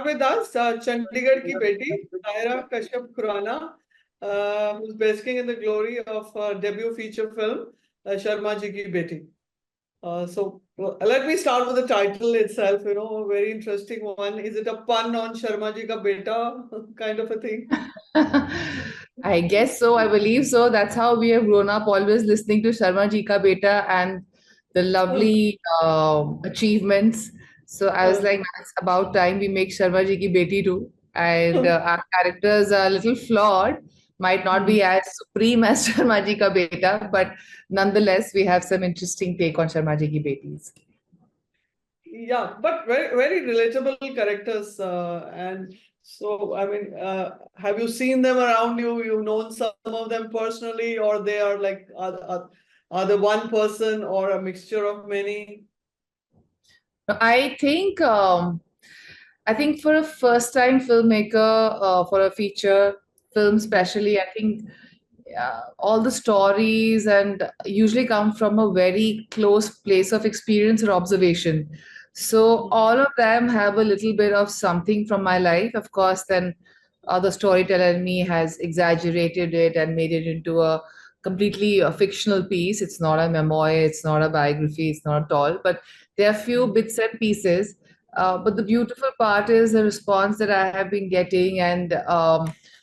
with us Chandigarh ki beti, Tahira Kashyap Khurrana, who's basking in the glory of debut feature film, Sharma Ji Ki Beti. Let me start with the title itself, a very interesting one. Is it a pun on Sharma Ji Ka Beta kind of a thing? I guess so. I believe so. That's how we have grown up, always listening to Sharma Ji Ka Beta and the lovely achievements. So I was like, it's about time we make Sharma Ji Ki Beti too. And our characters are a little flawed, might not be as supreme as Sharma Ji Ka Beta, but nonetheless, we have some interesting take on Sharma Ji Ki Betis. Yeah, but very, very relatable characters. And so, I mean, have you seen them around you? You've known some of them personally, or they are like, are they one person or a mixture of many? I think for a first-time filmmaker, for a feature film, especially, I think all the stories and usually come from a very close place of experience or observation. So all of them have a little bit of something from my life. Of course, then the storyteller in me has exaggerated it and made it into a completely fictional piece. It's not a memoir, it's not a biography, it's not at all. But there are few bits and pieces. But the beautiful part is the response that I have been getting, and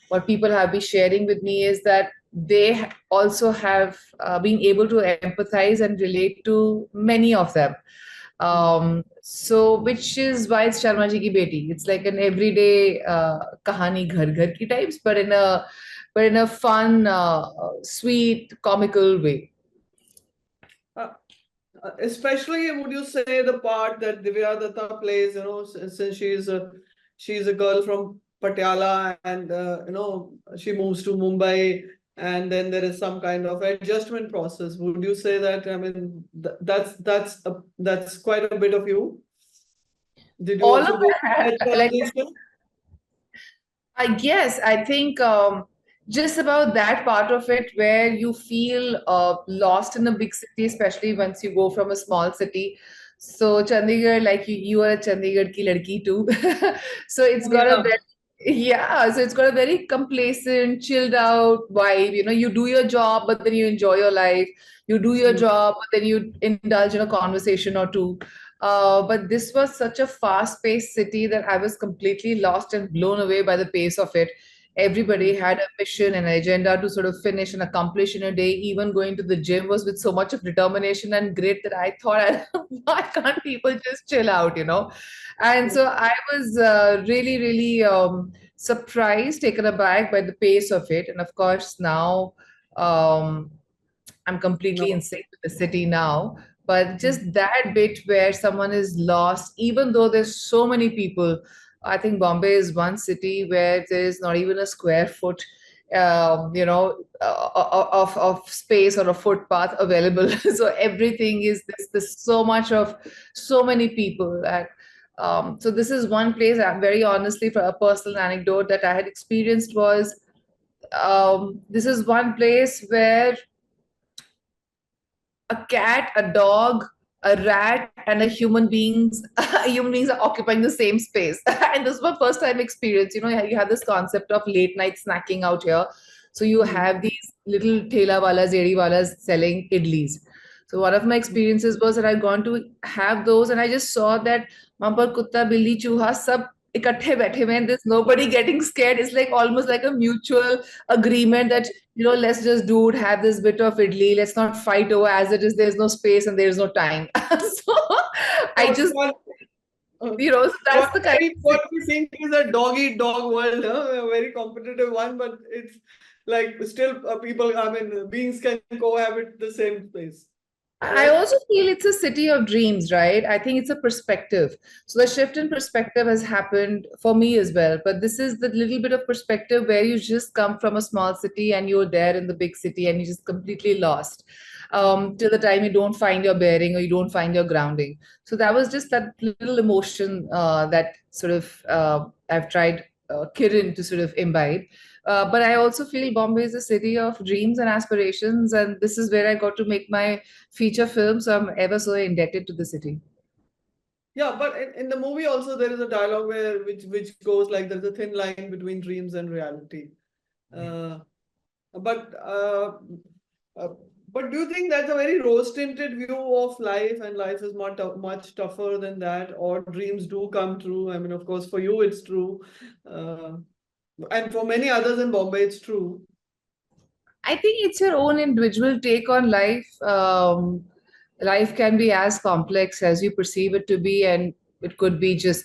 what people have been sharing with me is that they also have been able to empathize and relate to many of them. So which is why it's Sharma Ji Ki Beti. It's like an everyday kahani ghar ghar ki types, but in a fun, sweet, comical way. Especially, would you say the part that Divya Datta plays, since she's a girl from Patiala and she moves to Mumbai, and then there is some kind of adjustment process. Would you say that? I mean, that's quite a bit of you. Did you All also of go through that, that like transition? I guess I think just about that part of it where you feel lost in a big city, especially once you go from a small city. So Chandigarh, like you are a Chandigarh ki ladki too. So it's got a Yeah. very, yeah, so it's got a very complacent, chilled out vibe. You know, you do your job, but then you enjoy your life. You do your job, but then you indulge in a conversation or two. But this was such a fast-paced city that I was completely lost and blown away by the pace of it. Everybody had a mission and an agenda to sort of finish and accomplish in a day. Even going to the gym was with so much of determination and grit that I thought, why can't people just chill out, you know? And so I was really, really surprised, taken aback by the pace of it. And of course, now um, I'm completely in No. sync with the city now. But just that bit where someone is lost, even though there's so many people, I think Bombay is one city where there is not even a square foot, of space or a footpath available. So everything is this so much of so many people. And so this is one place, very honestly, for a personal anecdote that I had experienced was this is one place where a cat, a dog, a rat, and a human beings human beings are occupying the same space. And this was my first time experience. You know, you have this concept of late night snacking out here. So you have these little thela walas, zedi walas selling idlis. So one of my experiences was that I'd gone to have those, and I just saw that वहां पर कुत्ता बिल्ली चूहा सब इकट्ठे बैठे हुए हैं. There's nobody getting scared. It's like almost like a mutual agreement that, you know, let's just do it, have this bit of idli. Let's not fight over as it is. There's no space and there's no time. So I So, just, uh, so so that's the kind of what we think is a dog eat dog world, huh? A very competitive one, but it's like still people, I mean, beings can cohabit the same space, I right? also feel it's a city of dreams, right? I think it's a perspective. So the shift in perspective has happened for me as well. But this is the little bit of perspective where you just come from a small city and you're there in the big city and you're just completely lost till the time you don't find your bearing or you don't find your grounding. So that was just that little emotion that sort of I've tried Kiran to sort of imbibe. But I also feel Bombay is a city of dreams and aspirations, and this is where I got to make my feature film. So I'm ever so indebted to the city. Yeah, but in the movie also there is a dialogue where which goes like there's a thin line between dreams and reality. Uh, but uh, uh, but do you think that's a very rose-tinted view of life, and life is much tougher than that, or dreams do come true? I mean, of course, for you it's true, uh, and for many others in Bombay it's true. I think it's your own individual take on life. Life can be as complex as you perceive it to be, and it could be just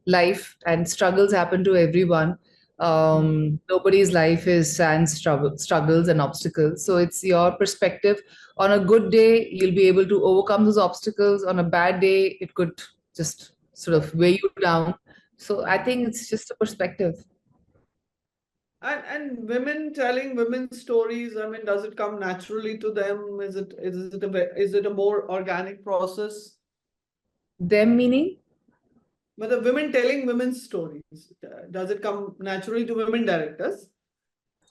life, and struggles happen to everyone. Hmm. Nobody's life is sans struggles and obstacles. So it's your perspective. On a good day, you'll be able to overcome those obstacles. On a bad day, it could just sort of weigh you down. So I think it's just a perspective. And women telling women's stories, I mean, does it come naturally to them? Is it a more organic process? Them meaning? But the women telling women's stories, does it come naturally to women directors?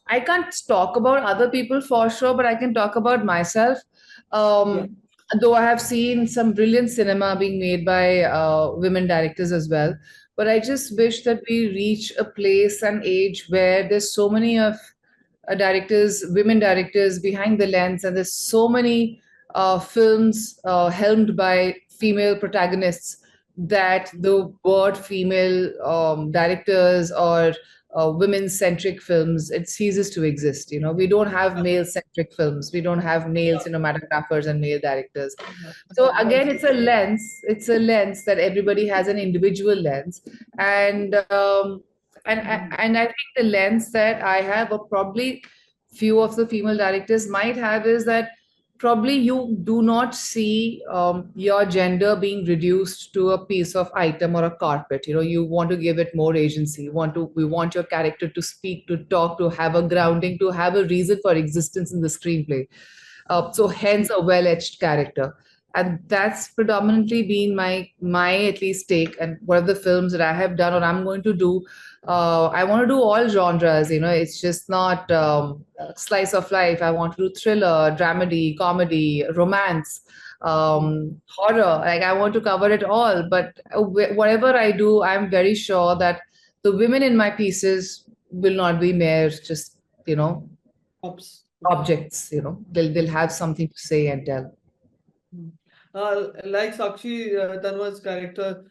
I can't talk about other people for sure, but I can talk about myself. Yeah. Um, though I have seen some brilliant cinema being made by women directors as well. But I just wish that we reach a place and age where there's so many of directors, women directors behind the lens, and there's so many films helmed by female protagonists that the word female directors or women-centric films, it ceases to exist. You know, we don't have male-centric films. We don't have male Yeah. cinematographers and male directors. Yeah. So That's again, it's a lens. It's a lens that everybody has an individual lens, and and I think the lens that I have, or probably few of the female directors might have, is that probably you do not see your gender being reduced to a piece of item or a carpet. You know, you want to give it more agency. We want your character to speak, to talk, to have a grounding, to have a reason for existence in the screenplay. So hence a well-etched character. And that's predominantly been my at least take, and one of the films that I have done or I'm going to do. I want to do all genres. You know, it's just not slice of life. I want to do thriller, dramedy, comedy, romance, horror. Like I want to cover it all. But whatever I do, I'm very sure that the women in my pieces will not be mere just, you know, ups. objects. You know, they'll have something to say and tell. Like Sakshi Tanwar's character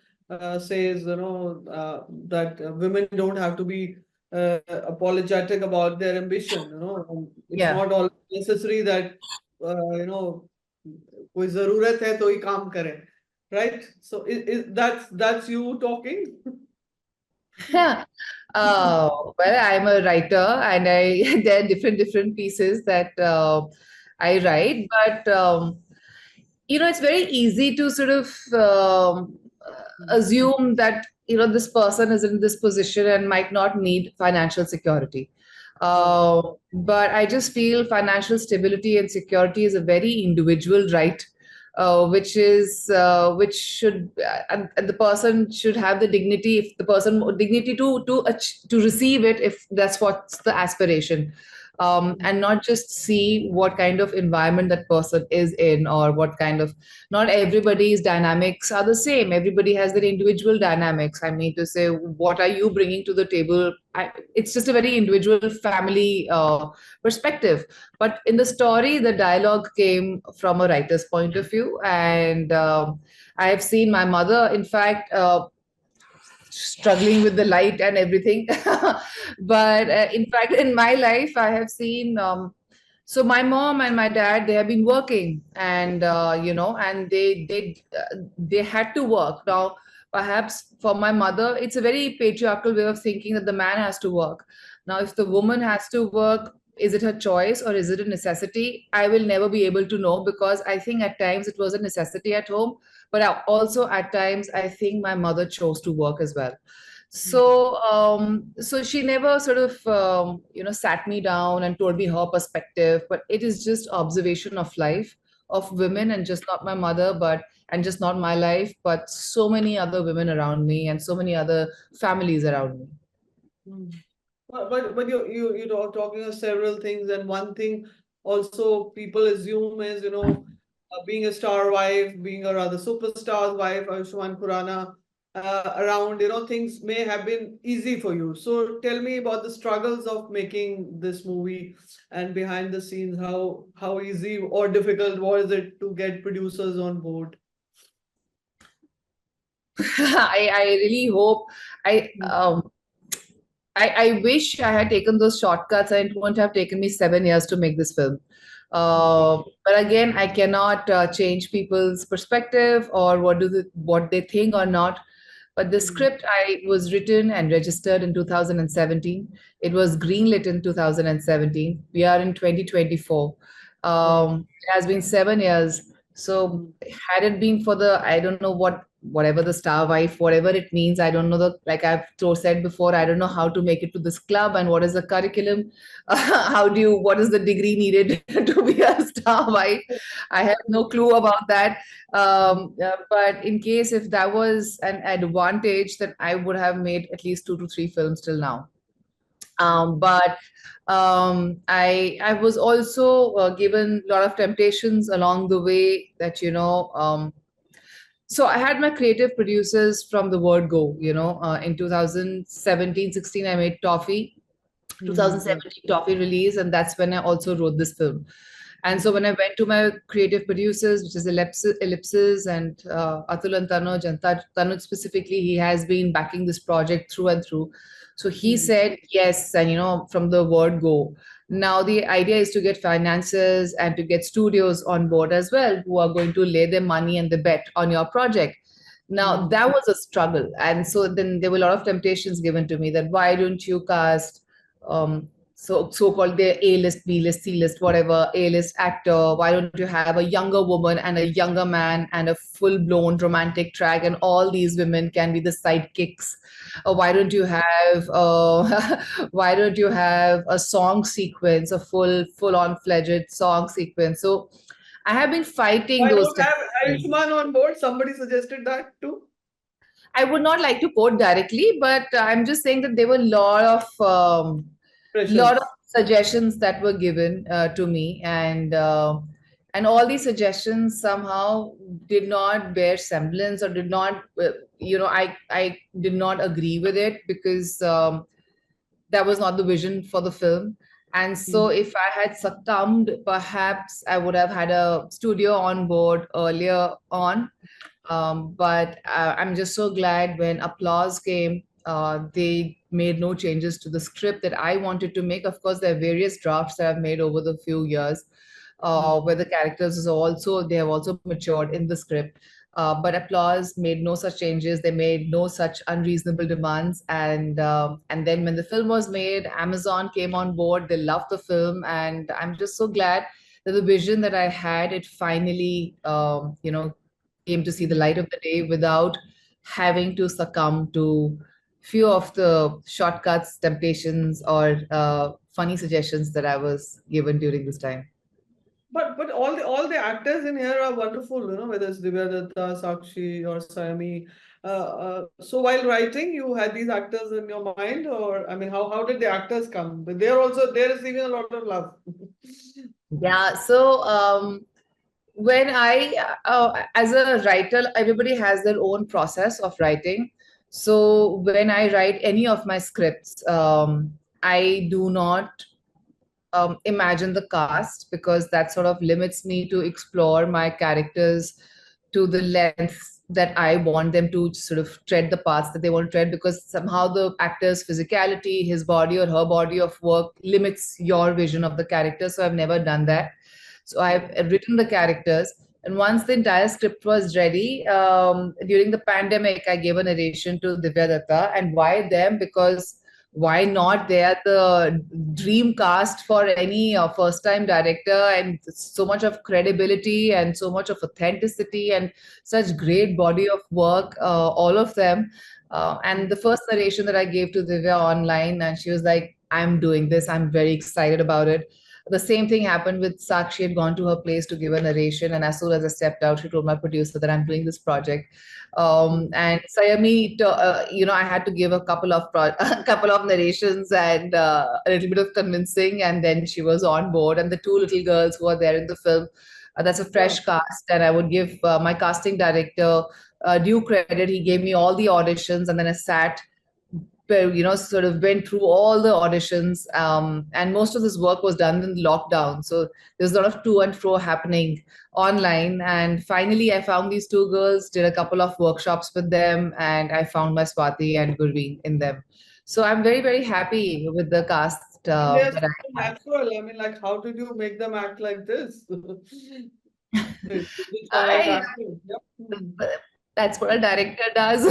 says, that women don't have to be apologetic about their ambition. It's Yeah. not all necessary that कोई जरूरत है तो ही काम करे, right? So that's you talking. Well, I'm a writer, and I there are different pieces that I write, but you know, it's very easy to sort of assume that, you know, this person is in this position and might not need financial security. Yeah. But I just feel financial stability and security is a very individual right, which should and the person should have the dignity, if the person dignity to receive it, if that's what's the aspiration, and not just see what kind of environment that person is in, or what kind of, not everybody's dynamics are the same. Everybody has their individual dynamics. I mean to say, what are you bringing to the table? It's just a very individual family perspective. But in the story, the dialogue came from a writer's point of view, and I have seen my mother, in fact, struggling with the light and everything. But in fact, in my life, I have seen. So my mom and my dad, they have been working, and you know, and they had to work. Now, perhaps for my mother, it's a very patriarchal way of thinking that the man has to work. Now, if the woman has to work, is it her choice or is it a necessity? I will never be able to know, because I think at times it was a necessity at home, but also at times I think my mother chose to work as well. So she never sort of you know, sat me down and told me her perspective, but it is just observation of life of women, and just not my mother, but and just not my life, but so many other women around me and so many other families around me. Hmm. But you're talking of several things, and one thing also people assume is, being a star wife, being a rather superstar's wife, Ayushmann Khurrana, around, things may have been easy for you. So tell me about the struggles of making this movie and behind the scenes, how easy or difficult was it to get producers on board? I really hope I I wish I had taken those shortcuts and it wouldn't have taken me 7 years to make this film. But again, I cannot change people's perspective or what they think or not. But the Mm, script I was written and registered in 2017. It was greenlit in 2017. We are in 2024. right. It has been 7 years. So Mm, had it been for the, I don't know whatever the star wife, whatever it means, I don't know like I've said before, I don't know how to make it to this club and what is the curriculum. What is the degree needed to be a star wife? I have no clue about that. But in case if that was an advantage, then I would have made at least 2 to 3 films till now. But I was also given a lot of temptations along the way that so I had my creative producers from the word go. In 2017-16, I made Toffee. right. 2017 Toffee release, and that's when I also wrote this film. And so when I went to my creative producers, which is Ellipsis and Atul and Tanuj, and Tanuj specifically, he has been backing this project through and through. So he Mm, said yes, and from the word go. Now the idea is to get finances and to get studios on board as well, who are going to lay their money and the bet on your project. Now mm, that was a struggle, and so then there were a lot of temptations given to me that why don't you cast so-called the A-list, B-list, C-list, whatever, A-list actor. Why don't you have a younger woman and a younger man and a full-blown romantic track, and all these women can be the sidekicks? Why don't you have why don't you have a song sequence, a full-on fledged song sequence? So I have been fighting why those not have temptations. Ayushmann on board? Somebody suggested that too. I would not like to quote directly, but I'm just saying that there were a lot of Pressures. suggestions that were given to me, and all these suggestions somehow did not bear semblance or did not, I did not agree with it because that was not the vision for the film. And so Mm, if I had succumbed, perhaps I would have had a studio on board earlier on. But I'm just so glad when Applause came, they made no changes to the script that I wanted to make. Of course, there are various drafts that I've made over the few years, mm. where the characters they have also matured in the script. But Applause made no such changes. They made no such unreasonable demands. And then when the film was made, Amazon came on board. They loved the film, and I'm just so glad that the vision that I had, it finally, came to see the light of the day without having to succumb to few of the shortcuts, temptations, or funny suggestions that I was given during this time. But all the actors in here are wonderful, whether it's Divya Datta, Sakshi, or Sayami. So while writing, you had these actors in your mind, or I mean, how did the actors come? But they're receiving a lot of love. Yeah, so when as a writer, everybody has their own process of writing. So when I write any of my scripts, I do not imagine the cast because that sort of limits me to explore my characters to the lengths that I want them to sort of tread the paths that they want to tread, because somehow the actor's physicality, his body or her body of work limits your vision of the character. So I've never done that. So I've written the characters. And once the entire script was ready, during the pandemic, I gave a narration to Divya Datta. And why them? Because why not? They are the dream cast for any first time director, and so much of credibility and so much of authenticity and such great body of work, all of them. And the first narration that I gave to Divya online, and she was like, I'm doing this, I'm very excited about it. The same thing happened with Sakshi. Had gone to her place to give a narration, and as soon as I stepped out, she told my producer that I'm doing this project. And Sayami, I had to give a couple of a couple of narrations and a little bit of convincing, and then she was on board. And the two little girls who are there in the film, That's a Yeah. fresh cast, and I would give my casting director due credit. He gave me all the auditions, and then I sat, sort of went through all the auditions. And most of this work was done in lockdown. So there's a lot of to and fro happening online. And finally, I found these two girls, did a couple of workshops with them, and I found my Swati and Gurveen in them. So I'm very, very happy with the cast And they're that so I had. natural. I mean, like, how did you make them act like this? Which kind of I acting? Yep. Hmm. That's what a director does.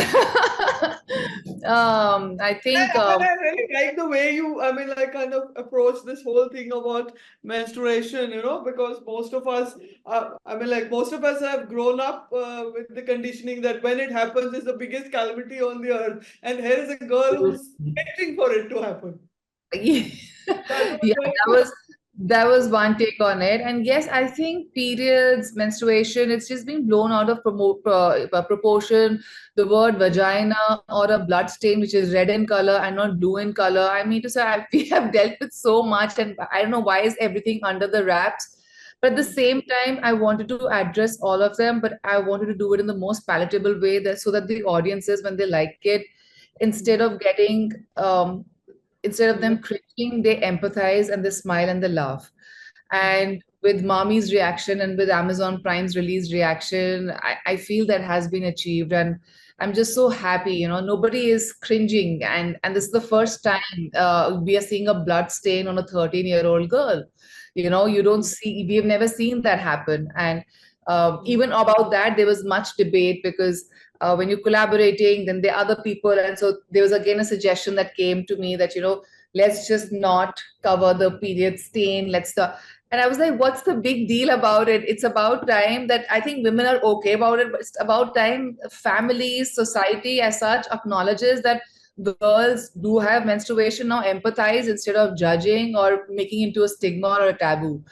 I think And I really like the way you, I mean, like, kind of approach this whole thing about menstruation, because most of us, I mean, like, most of us have grown up with the conditioning that when it happens, it's the biggest calamity on the earth. And here is a girl who's waiting for it to happen. yeah, That was very, that was one take on it. And yes, I think periods, menstruation, it's just been blown out of proportion. The word vagina or a blood stain, which is red in color and not blue in color. I mean to say, we have dealt with so much, and I don't know why is everything under the wraps. But at the same time, I wanted to address all of them, but I wanted to do it in the most palatable way, that so that the audiences, when they like it, instead of getting instead of them cringing, they empathize and they smile and they laugh. And with Mommy's reaction and with Amazon Prime's release reaction, I feel that has been achieved. And I'm just so happy, nobody is cringing. And this is the first time we are seeing a blood stain on a 13-year-old girl. You don't see, we have never seen that happen. And even about that, there was much debate because when you're collaborating, then there are other people. And so there was again a suggestion that came to me that, let's just not cover the period stain. And I was like, what's the big deal about it? It's about time that I think women are okay about it, but it's about time families, society as such acknowledges that girls do have menstruation now, empathize instead of judging or making into a stigma or a taboo.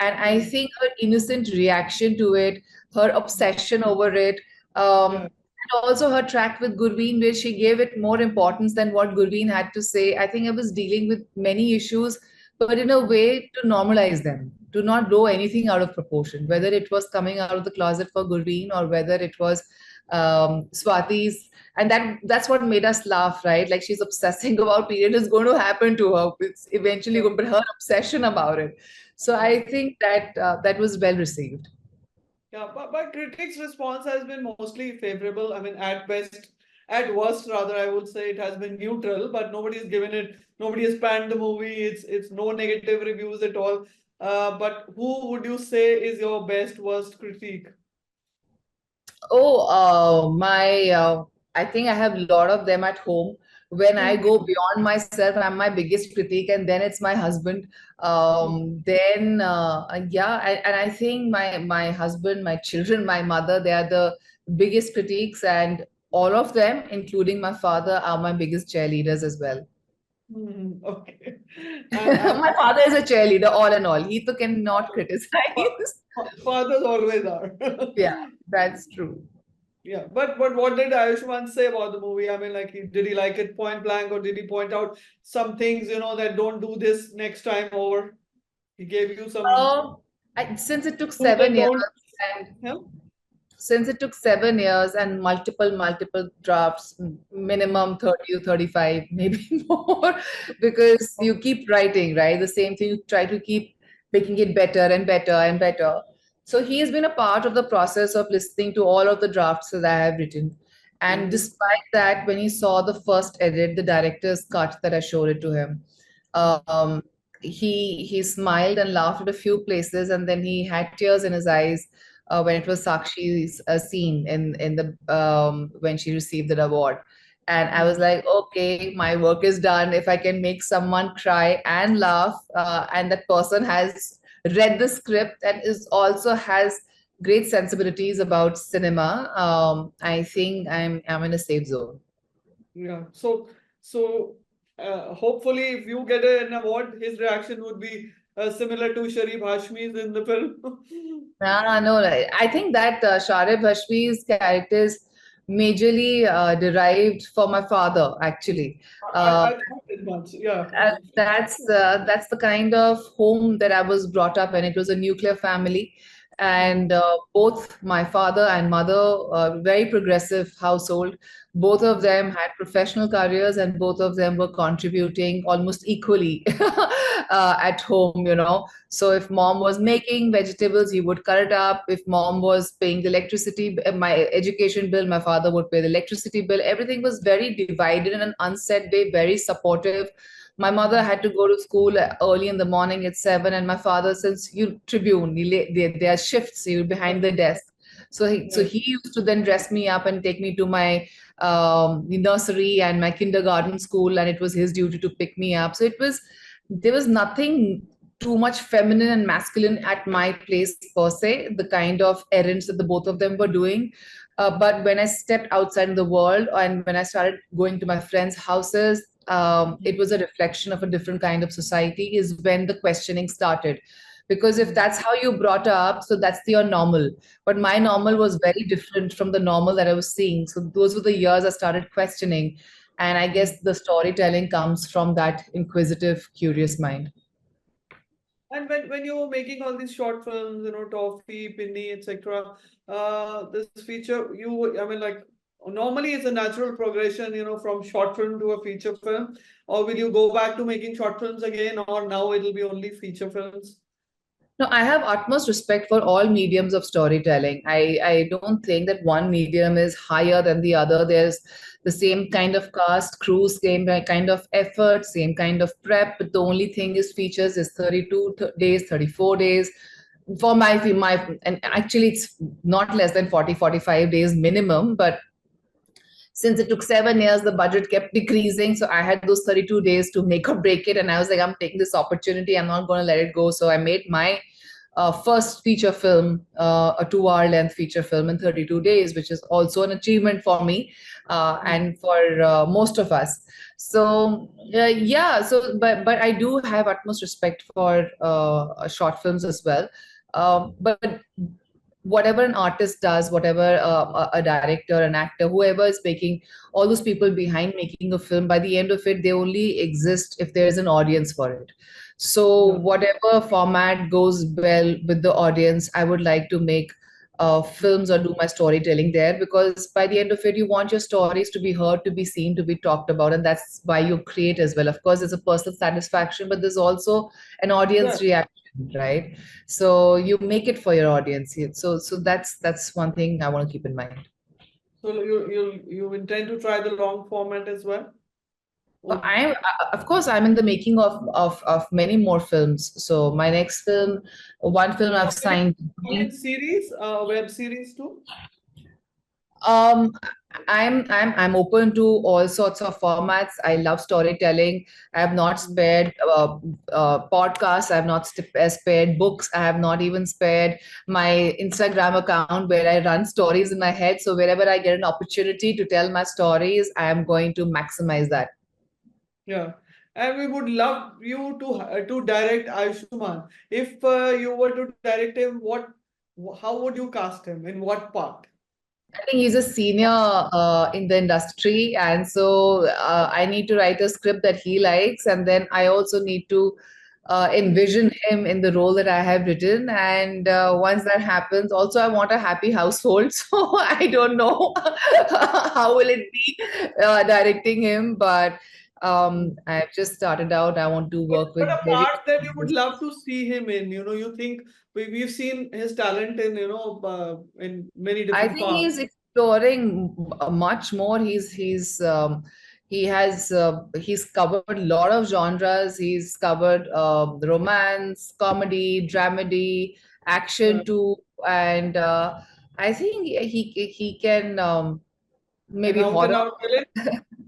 And I think her innocent reaction to it, her obsession over it, yeah. and also her track with Gurveen, where she gave it more importance than what Gurveen had to say. I think I was dealing with many issues, but in a way to normalize them, to not blow anything out of proportion, whether it was coming out of the closet for Gurveen or whether it was Swati's. And that's what made us laugh, right? Like she's obsessing about period is going to happen to her. It's eventually going, but her obsession about it. So I think that that was well received. Yeah, but critics' response has been mostly favorable. I mean, at best, at worst, rather, I would say it has been neutral, but nobody's given it, nobody has panned the movie. It's no negative reviews at all. But who would you say is your best worst critique? Oh, I think I have a lot of them at home. When I go beyond myself, I'm my biggest critique, and then it's my husband. Then, yeah, and I think my husband, my children, my mother, they are the biggest critiques, and all of them, including my father, are my biggest cheerleaders as well. Okay. And My father is a cheerleader, all in all. He too cannot criticize. fathers always are. Yeah, that's true. Yeah, but what did Ayushman say about the movie? I mean, like, did he like it point blank, or did he point out some things, that don't do this next time over? He gave you some Uh, since it took do's seven and years, don'ts. and Yeah. since it took 7 years and multiple drafts, minimum 30 to 35, maybe more, because you keep writing, right? The same thing, you try to keep making it better and better and better. So he has been a part of the process of listening to all of the drafts that I have written. And Mhm. despite that, when he saw the first edit, the director's cut that I showed it to him, um, he smiled and laughed at a few places, and then he had tears in his eyes when it was Sakshi's scene in the when she received the award. And I was like, okay, my work is done. If I can make someone cry and laugh, and that person has read the script and is also has great sensibilities about cinema, I think I'm in a safe zone. Yeah. So hopefully, if you get an award, his reaction would be similar to Sharif Hashmi's in the film. No, I think that Sharif Hashmi's character is majorly derived for my father, actually. Uh, I thought it much. Yeah. that's the kind of home that I was brought up in. It was a nuclear family, And both my father and mother, very progressive household. Both of them had professional careers, and both of them were contributing almost equally at home, you know. So if mom was making vegetables, he would cut it up. If mom was paying the electricity, my education bill, my father would pay the electricity bill. Everything was very divided in an unsaid way, very supportive. My mother had to go to school early in the morning at 7, and my father, since you Tribune, there are shifts, you behind the desk. So he used to then dress me up and take me to my the nursery and my kindergarten school, and it was his duty to pick me up. So there was nothing too much feminine and masculine at my place per se, the kind of errands that the both of them were doing. But when I stepped outside in the world and when I started going to my friends' houses, it was a reflection of a different kind of society, is when the questioning started. Because if that's how you brought up, so that's your normal. But my normal was very different from the normal that I was seeing. So those were the years I started questioning. And I guess the storytelling comes from that inquisitive, curious mind. And when you were making all these short films, Toffee, Pinny, etc., this feature, I mean, like, normally it's a natural progression, from short film to a feature film, or will you go back to making short films again, or now it'll be only feature films? No, I have utmost respect for all mediums of storytelling. I don't think that one medium is higher than the other. There's the same kind of cast, crew, same kind of effort, same kind of prep. But the only thing is features is 32 days, 34 days. For and actually it's not less than 40, 45 days minimum, but since it took 7 years, the budget kept decreasing. So I had those 32 days to make or break it. And I was like, I'm taking this opportunity. I'm not going to let it go. So I made my first feature film, a 2 hour length feature film in 32 days, which is also an achievement for me and for most of us. So yeah, but I do have utmost respect for short films as well. But whatever an artist does, whatever a director, an actor, whoever is making, all those people behind making a film, by the end of it, they only exist if there is an audience for it. So Yeah. whatever format goes well with the audience, I would like to make films or do my storytelling there, because by the end of it, you want your stories to be heard, to be seen, to be talked about, and that's why you create as well. Of course, there's a personal satisfaction, but there's also an Yeah. audience reaction, right? So you make it for your audience. So that's one thing I want to keep in mind. So you intend to try the long format as well? So Or I, of course, I'm in the making of many more films. So my next film, one film I've signed. in series, web series too? Um, I'm open to all sorts of formats. I love storytelling. I have not spared podcasts. I have not spared books. I have not even spared my Instagram account where I run stories in my head. So wherever I get an opportunity to tell my stories, I am going to maximize that. Yeah. And we would love you to direct Ayushman. If you were to direct him, how would you cast him? In what part? I think he's a senior in the industry, and so I need to write a script that he likes, and then I also need to envision him in the role that I have written. And once that happens, also I want a happy household. So I don't know how will it be directing him, but I've just started out. I want to But, work but with a very. part that you would love to see him in, you think we've seen his talent in many I different think parts. he's exploring much more. He's covered a lot of genres. He's covered romance, comedy, dramedy, Yeah. action too, and I think he can An maybe out and horror. out villain,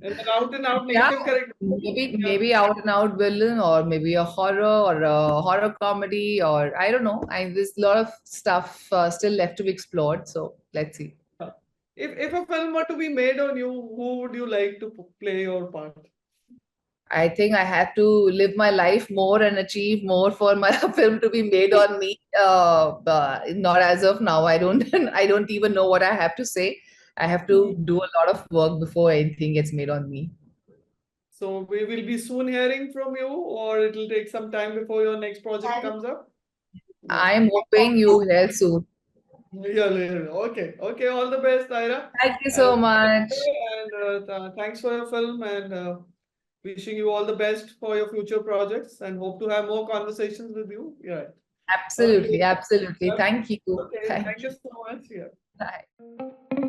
and an out and out Yeah, negative character. Yeah. maybe out and out villain, or maybe a horror comedy, or I don't know. There's a lot of stuff still left to be explored. So let's see. Yeah. If a film were to be made on you, who would you like to play your part? I think I have to live my life more and achieve more for my film to be made on me. Not as of now. I don't. I don't even know what I have to say. I have to do a lot of work before anything gets made on me. So we will be soon hearing from you, or it'll take some time before your next project comes up. Yeah. I'm hoping you hear soon. Yeah, yeah. Okay. Okay. All the best, Tyra. Thank you And, so much. thanks for your film and wishing you all the best for your future projects and hope to have more conversations with you. Yeah. Okay. Absolutely, absolutely. Yep. Thank you. Okay. Thank Thank you you. so much. Yeah. Bye.